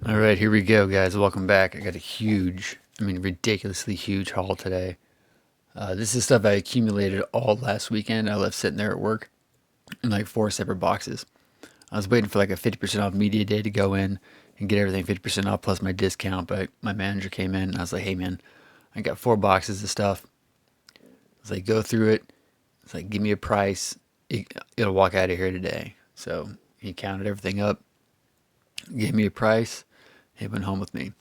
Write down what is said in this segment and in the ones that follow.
All right, here we go, guys. Welcome back. I got a huge, ridiculously huge haul today. This is stuff I accumulated all last weekend. I left sitting there at work in like 4 separate boxes. I was waiting for like a 50% off media day to go in and get everything 50% off plus my discount, but my manager came in and I was like, hey man, I got 4 boxes of stuff. I was like, go through it. It's like, give me a price. It'll walk out of here today. So he counted everything up, gave me a price. He went home with me.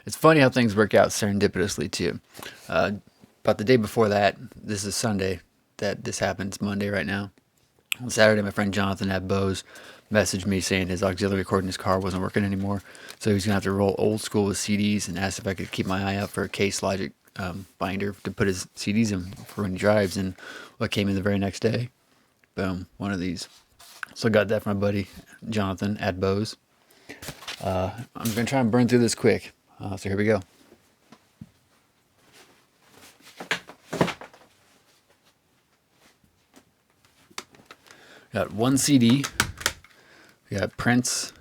It's funny how things work out serendipitously too. About the day before that, this is Sunday that this happens, Monday right now. On Saturday, my friend Jonathan at Bose messaged me saying his auxiliary cord in his car wasn't working anymore, so he was gonna have to roll old school with CDs, and asked if I could keep my eye out for a Case Logic binder to put his CDs in for when he drives. And what came in the very next day, boom, one of these. So I got that from my buddy Jonathan at Bose. I'm gonna try and burn through this quick. So here we go. Got one CD. We got Prince.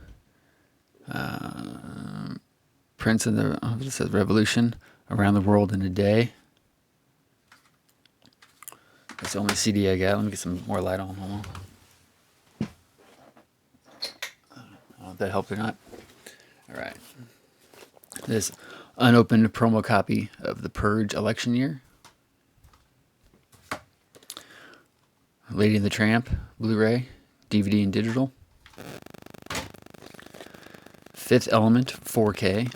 Prince and the it says Revolution Around the World in a Day. That's the only CD I got. Let me get some more light on. Hold on. I don't know if that helped or not. All right. This unopened promo copy of The Purge election year. Lady and the Tramp, Blu-ray, DVD and digital. Fifth Element, 4K.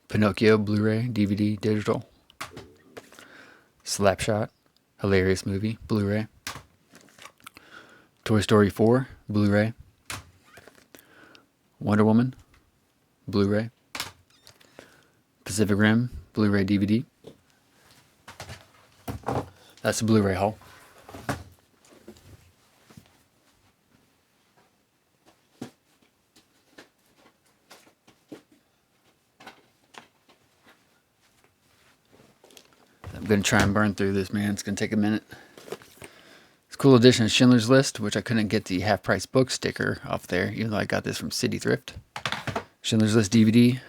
Pinocchio, Blu-ray, DVD, digital. Slapshot, hilarious movie, Blu-ray. Toy Story 4, Blu-ray. Wonder Woman, Blu-ray. Pacific Rim, Blu-ray, DVD. That's the Blu-ray haul. I'm going to try and burn through this, man. It's going to take a minute. It's a cool edition of Schindler's List, which I couldn't get the half-price book sticker off there, even though I got this from City Thrift. Schindler's List DVD,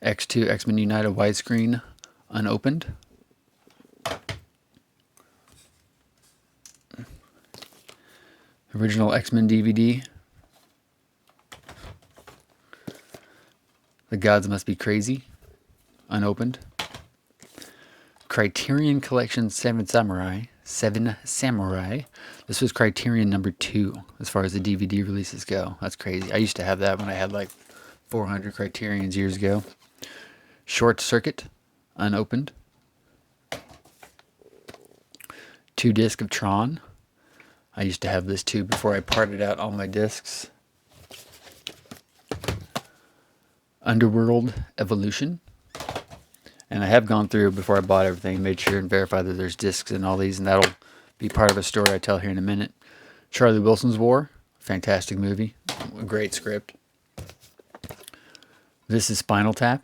X2 X-Men United widescreen, unopened. Original X-Men DVD. The Gods Must Be Crazy, unopened. Criterion Collection Seven Samurai. This was Criterion number 2 as far as the DVD releases go. That's crazy. I used to have that when I had like 400 Criterions years ago. Short Circuit, unopened. 2-disc of Tron. I used to have this too before I parted out all my discs. Underworld Evolution. And I have gone through before I bought everything, made sure and verified that there's discs in all these, and that'll be part of a story I tell here in a minute. Charlie Wilson's War, fantastic movie, a great script. This is Spinal Tap.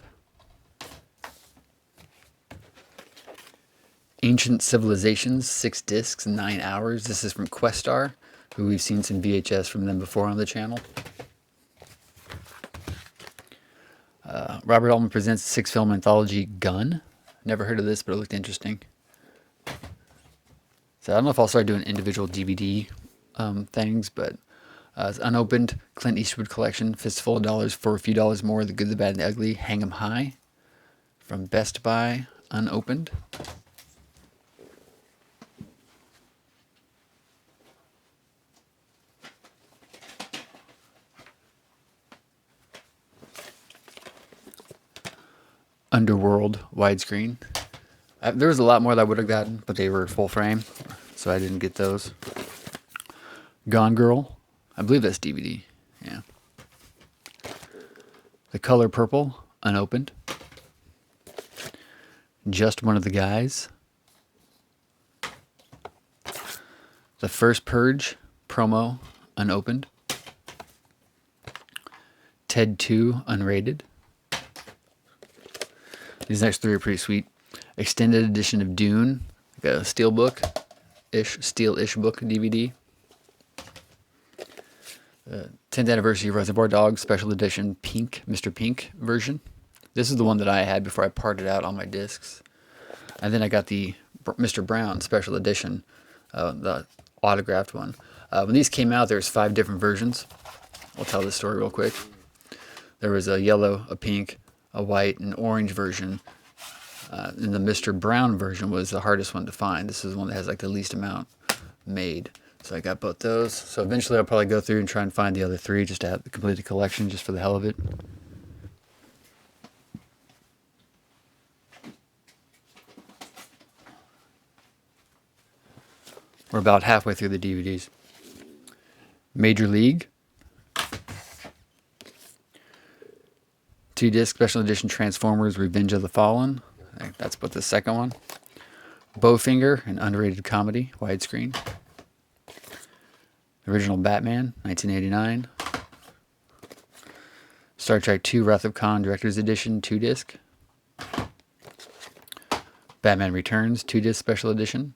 Ancient Civilizations, 6 discs, 9 hours. This is from Questar, who we've seen some VHS from them before on the channel. Robert Altman presents 6-film anthology Gun. Never heard of this, but it looked interesting. So I don't know if I'll start doing individual DVD things, but it's unopened. Clint Eastwood collection, Fistful of Dollars for a few dollars more. The Good, the Bad, and the Ugly. Hang 'em High from Best Buy, unopened. Underworld widescreen. There was a lot more that I would have gotten, but they were full frame, so I didn't get those. Gone Girl. I believe that's DVD. Yeah. The Color Purple, unopened. Just One of the Guys. The First Purge promo, unopened. Ted 2 unrated. These next 3 are pretty sweet. Extended edition of Dune, like a steel-ish book DVD. 10th anniversary Reservoir Dogs special edition pink, Mr. Pink version. This is the one that I had before I parted out all my discs. And then I got the Mr. Brown special edition, the autographed one. When these came out, there was 5 different versions. I'll tell this story real quick. There was a yellow, a pink, a white, and orange version. And the Mr. Brown version was the hardest one to find. This is the one that has like the least amount made. So I got both those. So eventually I'll probably go through and try and find the other 3 just to have complete the collection just for the hell of it. We're about halfway through the DVDs. Major League. 2-disc special edition Transformers Revenge of the Fallen. I think that's what the second one. Bowfinger, an underrated comedy, widescreen. Original Batman, 1989. Star Trek II Wrath of Khan Director's Edition, 2-disc. Batman Returns, 2-disc special edition.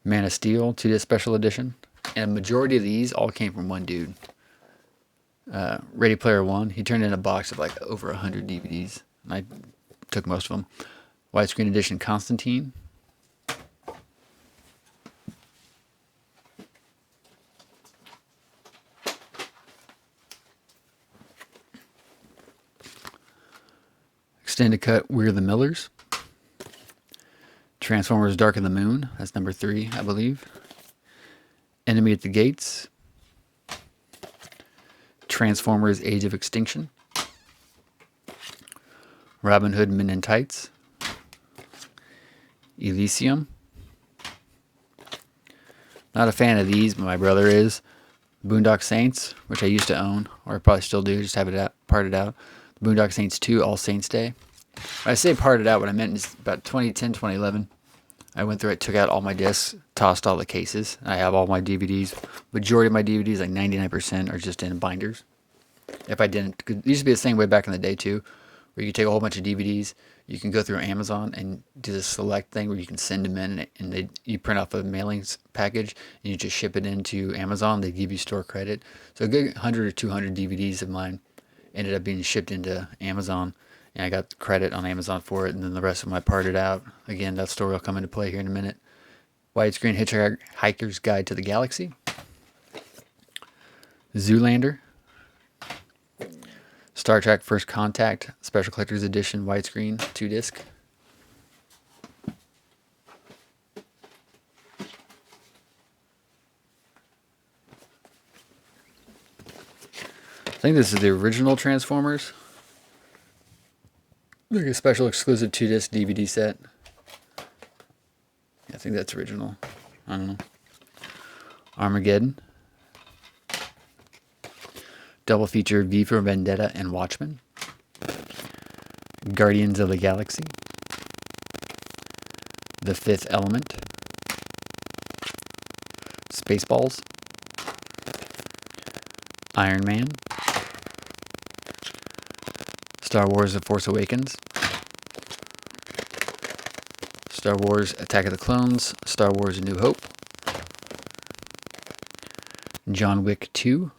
Man of Steel, 2-disc special edition. And a majority of these all came from one dude. Ready Player One, he turned in a box of like over 100 DVDs. And I took most of them. Widescreen edition Constantine. Extended cut We're the Millers. Transformers Dark of the Moon. That's number 3, I believe. Enemy at the Gates. Transformers Age of Extinction. Robin Hood Men in Tights. Elysium. Not a fan of these, but my brother is. Boondock Saints, which I used to own, or I probably still do, just have it out, parted out. Boondock Saints 2, All Saints Day. When I say parted out, what I meant is about 2010, 2011. I went through it, took out all my discs, tossed all the cases. I have all my DVDs. Majority of my DVDs, like 99%, are just in binders. If I didn't, it used to be the same way back in the day too, where you could take a whole bunch of DVDs, you can go through Amazon and do this select thing where you can send them in, and you print off a mailings package and you just ship it into Amazon. They give you store credit. So a good 100 or 200 DVDs of mine ended up being shipped into Amazon, and I got credit on Amazon for it, and then the rest of them I parted out. Again, that story will come into play here in a minute. Widescreen Hitchhiker's Guide to the Galaxy. Zoolander. Star Trek First Contact Special Collector's Edition widescreen 2-disc. I think this is the original Transformers. Like a special exclusive 2-disc DVD set. Yeah, I think that's original. I don't know. Armageddon. Double feature V for Vendetta and Watchmen. Guardians of the Galaxy. The Fifth Element. Spaceballs. Iron Man. Star Wars The Force Awakens. Star Wars Attack of the Clones. Star Wars A New Hope. John Wick 2.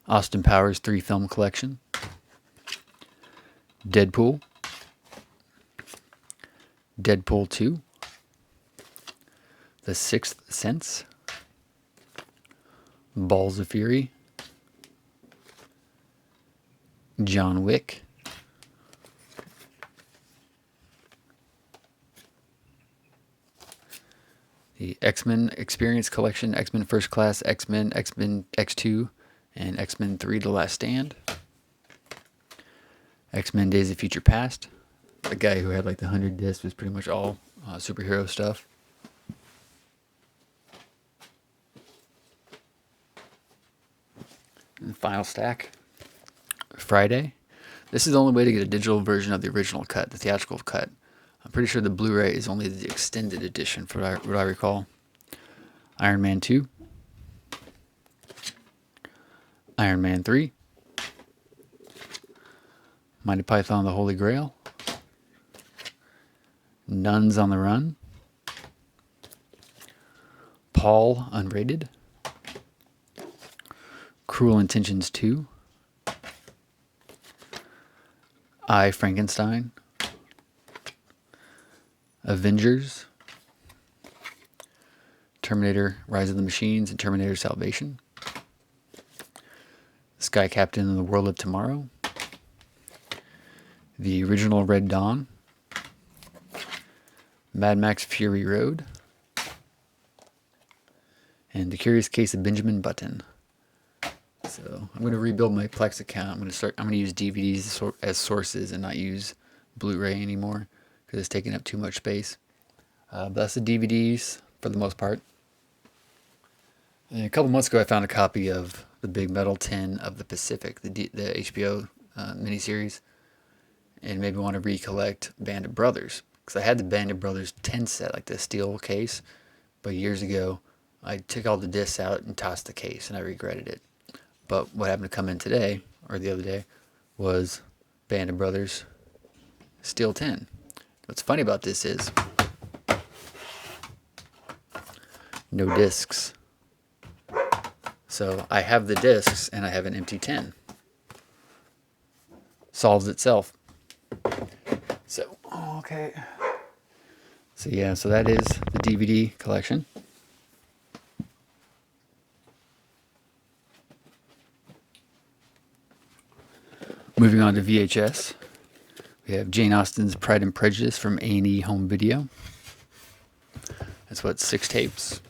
Austin Powers 3 film collection. Deadpool. Deadpool 2. The Sixth Sense. Balls of Fury. John Wick. The X-Men Experience Collection, X-Men First Class, X-Men, X-Men X2, and X-Men 3 The Last Stand. X-Men Days of Future Past. The guy who had like the 100 discs was pretty much all superhero stuff. And the final stack. Friday. This is the only way to get a digital version of the original cut, the theatrical cut. I'm pretty sure the Blu-ray is only the extended edition, for what I recall. Iron Man 2. Iron Man 3. Mighty Python The Holy Grail. Nuns on the Run, Paul Unrated, Cruel Intentions 2, I, Frankenstein, Avengers, Terminator Rise of the Machines, and Terminator Salvation, Sky Captain in the World of Tomorrow, the original Red Dawn, Mad Max Fury Road, and The Curious Case of Benjamin Button. So I'm going to rebuild my Plex account. I'm going to use DVDs as sources and not use Blu-ray anymore because it's taking up too much space. But that's the DVDs for the most part. And a couple months ago, I found a copy of the Big Metal 10 of the Pacific, the HBO miniseries, and maybe want to recollect Band of Brothers because I had the Band of Brothers 10 set, like the steel case, but years ago I took all the discs out and tossed the case, and I regretted it. But what happened to come in today, or the other day, was Band of Brothers Steel 10. What's funny about this is no discs. So I have the discs and I have an empty 10. Solves itself. So, okay. So yeah, so that is the DVD collection. Moving on to VHS, we have Jane Austen's Pride and Prejudice from A&E Home Video. That's what, 6 tapes.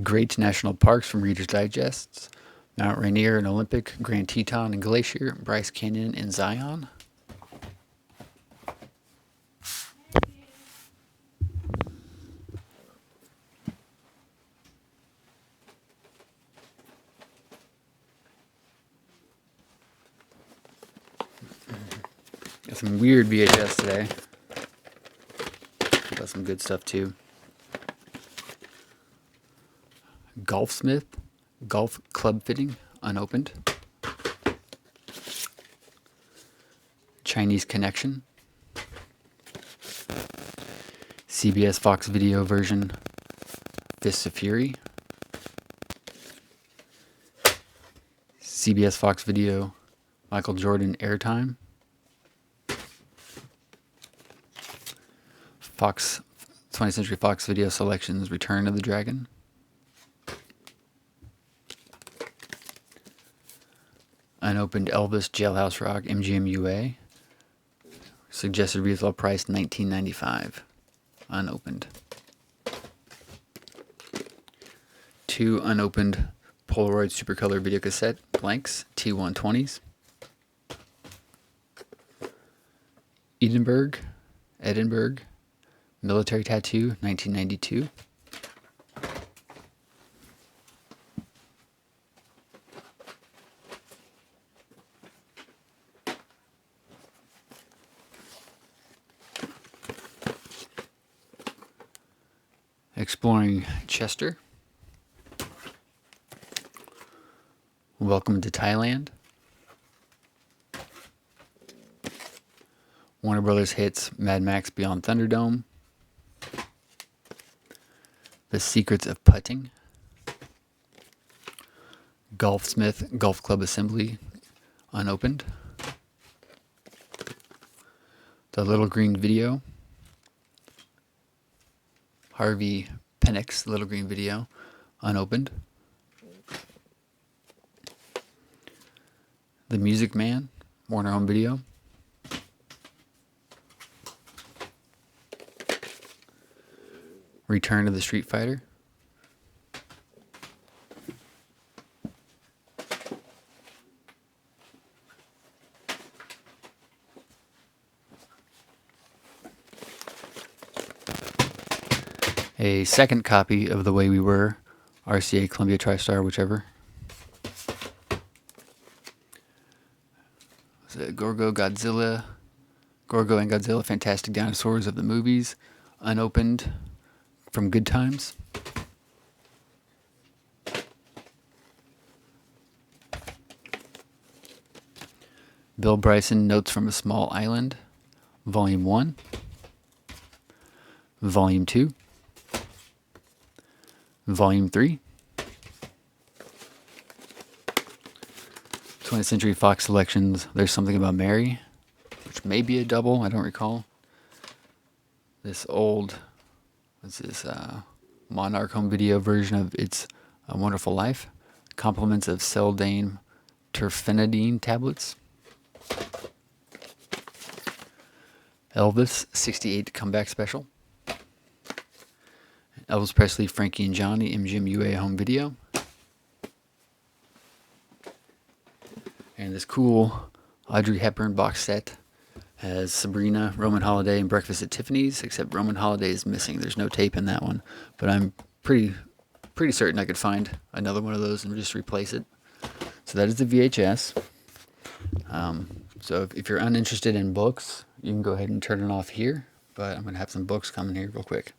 Great National Parks from Reader's Digests, Mount Rainier and Olympic, Grand Teton and Glacier, Bryce Canyon and Zion. Got some weird VHS today. Got some good stuff too. Golfsmith, Golf Club Fitting, unopened. Chinese Connection. CBS Fox Video version, Fists of Fury. CBS Fox Video, Michael Jordan Airtime. Fox 20th Century Fox Video Selections, Return of the Dragon. Unopened Elvis Jailhouse Rock MGM UA. Suggested retail price $19.95. Unopened. 2 unopened Polaroid Supercolor video cassette blanks, T120s. Edinburgh, Military Tattoo, 1992. Exploring Chester. Welcome to Thailand. Warner Brothers hits Mad Max Beyond Thunderdome. The Secrets of Putting. Golfsmith Golf Club Assembly, unopened. The Little Green Video. Harvey Pennick's Little Green Video, unopened. The Music Man, Warner Home Video. Return of the Street Fighter. A second copy of The Way We Were, RCA, Columbia, TriStar, whichever. Gorgo and Godzilla, Fantastic Dinosaurs of the Movies, unopened, from Good Times. Bill Bryson, Notes from a Small Island, Volume 1, Volume 2, Volume 3, 20th Century Fox Selections, There's Something About Mary, which may be a double, I don't recall. This old, what's this, Monarch home video version of It's a Wonderful Life, Compliments of Celdane Terfenadine tablets, Elvis 68 comeback special, Elvis Presley, Frankie and Johnny, MGM UA home video, and this cool Audrey Hepburn box set has Sabrina, Roman Holiday, and Breakfast at Tiffany's, except Roman Holiday is missing. There's no tape in that one, but I'm pretty certain I could find another one of those and just replace it. So that is the VHS. So if you're uninterested in books, you can go ahead and turn it off here, but I'm going to have some books coming here real quick.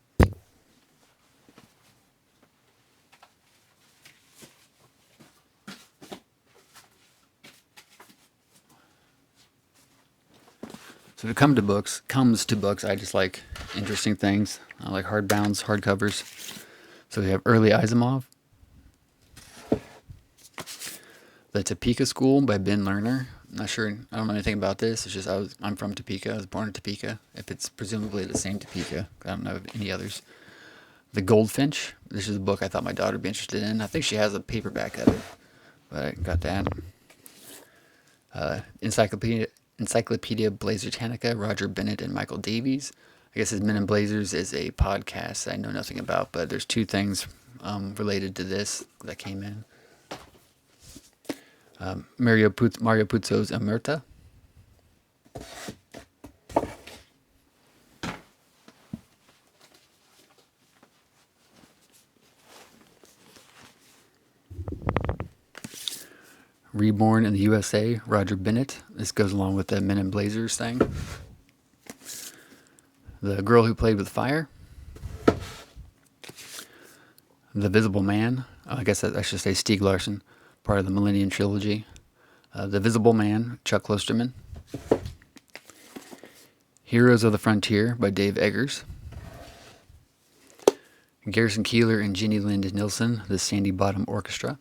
So when it comes to books, I just like interesting things. I like hardbounds, hardcovers. So we have Early Asimov, The Topeka School by Ben Lerner. I'm not sure, I don't know anything about this. It's just I'm from Topeka. I was born in Topeka. If it's presumably the same Topeka, I don't know of any others. The Goldfinch. This is a book I thought my daughter would be interested in. I think she has a paperback of it, but I got that. Encyclopedia Blazertanica, Roger Bennett and Michael Davies. I guess his Men in Blazers is a podcast I know nothing about, but there's two things related to this that came in. Mario Puzo's Omerta. Reborn in the USA, Roger Bennett. This goes along with the Men in Blazers thing. The Girl Who Played with Fire. The Visible Man. I guess I should say Stieg Larsson, part of the Millennium Trilogy. The Visible Man, Chuck Klosterman. Heroes of the Frontier by Dave Eggers. Garrison Keillor and Jenny Lind Nilsson, The Sandy Bottom Orchestra.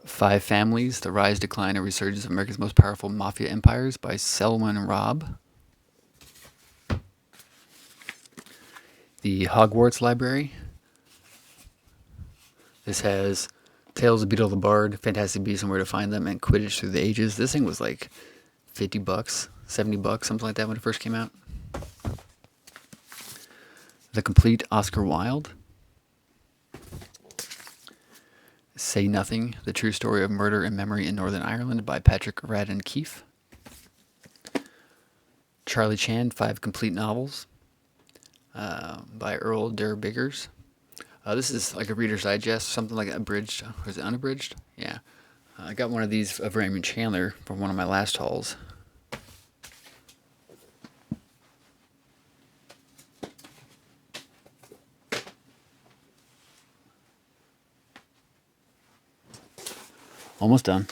Five Families, The Rise, Decline, and Resurgence of America's Most Powerful Mafia Empires by Selwyn Robb. The Hogwarts Library. This has Tales of Beetle the Bard, Fantastic Beasts and Where to Find Them, and Quidditch Through the Ages. This thing was like $50, $70, something like that when it first came out. The Complete Oscar Wilde. Say Nothing, The True Story of Murder and Memory in Northern Ireland by Patrick Radden Keefe. Charlie Chan, 5 Complete Novels by Earl Derr Biggers. This is like a Reader's Digest, something like abridged. Or is it unabridged? Yeah. I got one of these of Raymond Chandler from one of my last hauls. Almost done.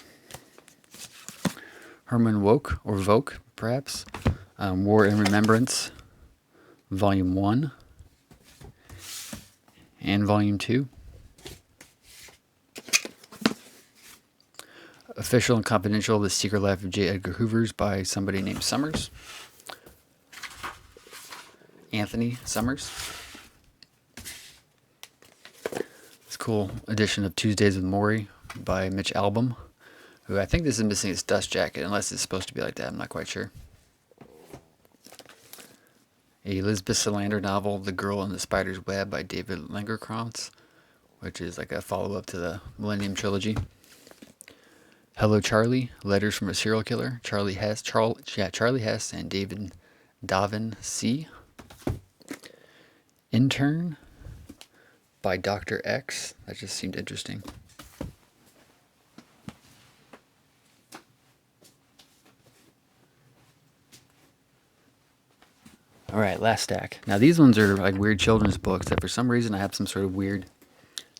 Herman Wouk, or Voke, perhaps. War and Remembrance, Volume 1 and Volume 2. Official and Confidential, The Secret Life of J. Edgar Hoover's by somebody named Summers. Anthony Summers. This cool edition of Tuesdays with Maury by Mitch Albom, who I think this is missing his dust jacket, unless it's supposed to be like that. I'm not quite sure. A Elizabeth Salander novel, The Girl in the Spider's Web by David Langerkrantz, which is like a follow-up to the Millennium Trilogy. Hello, Charlie, Letters from a Serial Killer, Charlie Hess and David Davin C. Intern by Dr. X. That just seemed interesting. All right, last stack. Now these ones are like weird children's books that for some reason I have some sort of weird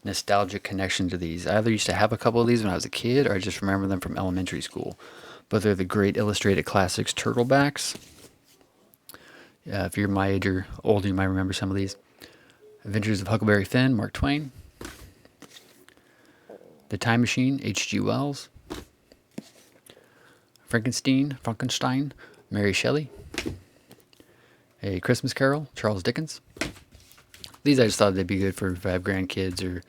nostalgic connection to these. I either used to have a couple of these when I was a kid, or I just remember them from elementary school. But they're the great illustrated classics Turtlebacks. If you're my age or older, you might remember some of these. Adventures of Huckleberry Finn, Mark Twain. The Time Machine, H.G. Wells. Frankenstein, Mary Shelley. A Christmas Carol, Charles Dickens. These I just thought they'd be good for if I have grandkids, or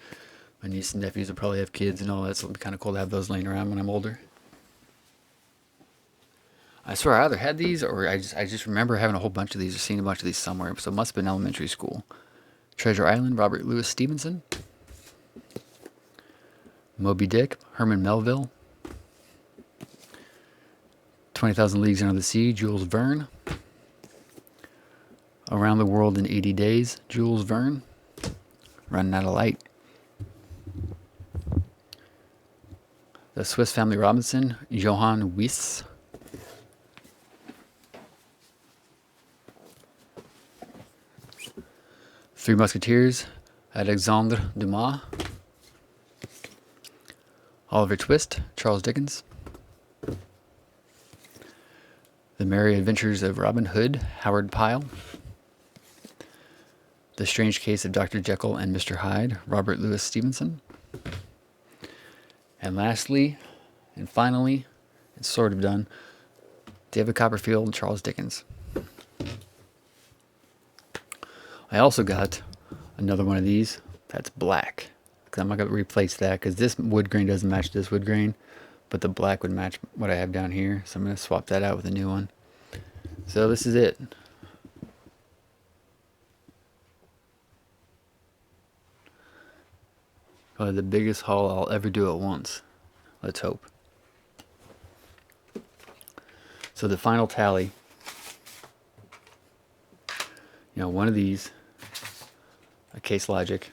my niece and nephews will probably have kids and all that, so it'll be kind of cool to have those laying around when I'm older. I swear I either had these or I just remember having a whole bunch of these or seeing a bunch of these somewhere, so it must have been elementary school. Treasure Island, Robert Louis Stevenson. Moby Dick, Herman Melville. 20,000 Leagues Under the Sea, Jules Verne. Around the World in 80 Days, Jules Verne. Running Out of Light. The Swiss Family Robinson, Johann Wyss. Three Musketeers, Alexandre Dumas. Oliver Twist, Charles Dickens. The Merry Adventures of Robin Hood, Howard Pyle. The Strange Case of Dr. Jekyll and Mr. Hyde, Robert Louis Stevenson. And lastly, and finally, it's sort of done, David Copperfield, Charles Dickens. I also got another one of these that's black. I'm not going to replace that because this wood grain doesn't match this wood grain, but the black would match what I have down here. So I'm going to swap that out with a new one. So this is it. Probably the biggest haul I'll ever do at once. Let's hope. So the final tally, one of these, a Case Logic,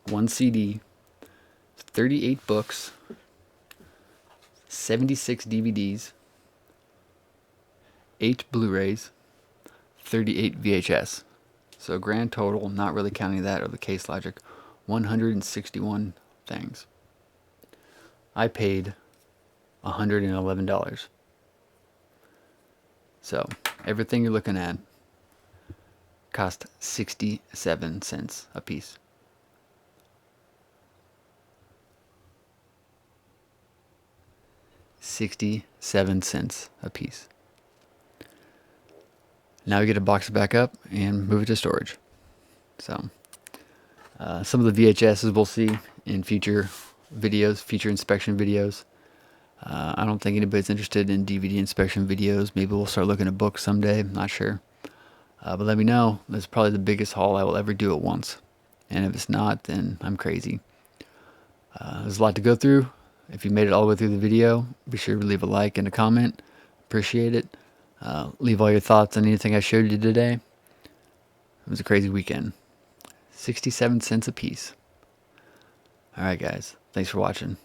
one CD, 38 books, 76 DVDs, 8 Blu-rays, 38 VHS. So grand total, not really counting that or the Case Logic, 161 things. I paid $111. So everything you're looking at cost 67 cents a piece. $0.67 a piece. Now we get to box it back up and move it to storage. So some of the VHSs we'll see in future videos, future inspection videos. I don't think anybody's interested in DVD inspection videos. Maybe we'll start looking at books someday. I'm not sure. But let me know. That's probably the biggest haul I will ever do at once. And if it's not, then I'm crazy. There's a lot to go through. If you made it all the way through the video, be sure to leave a like and a comment. Appreciate it. Leave all your thoughts on anything I showed you today. It was a crazy weekend. 67 cents a piece. Alright guys, thanks for watching.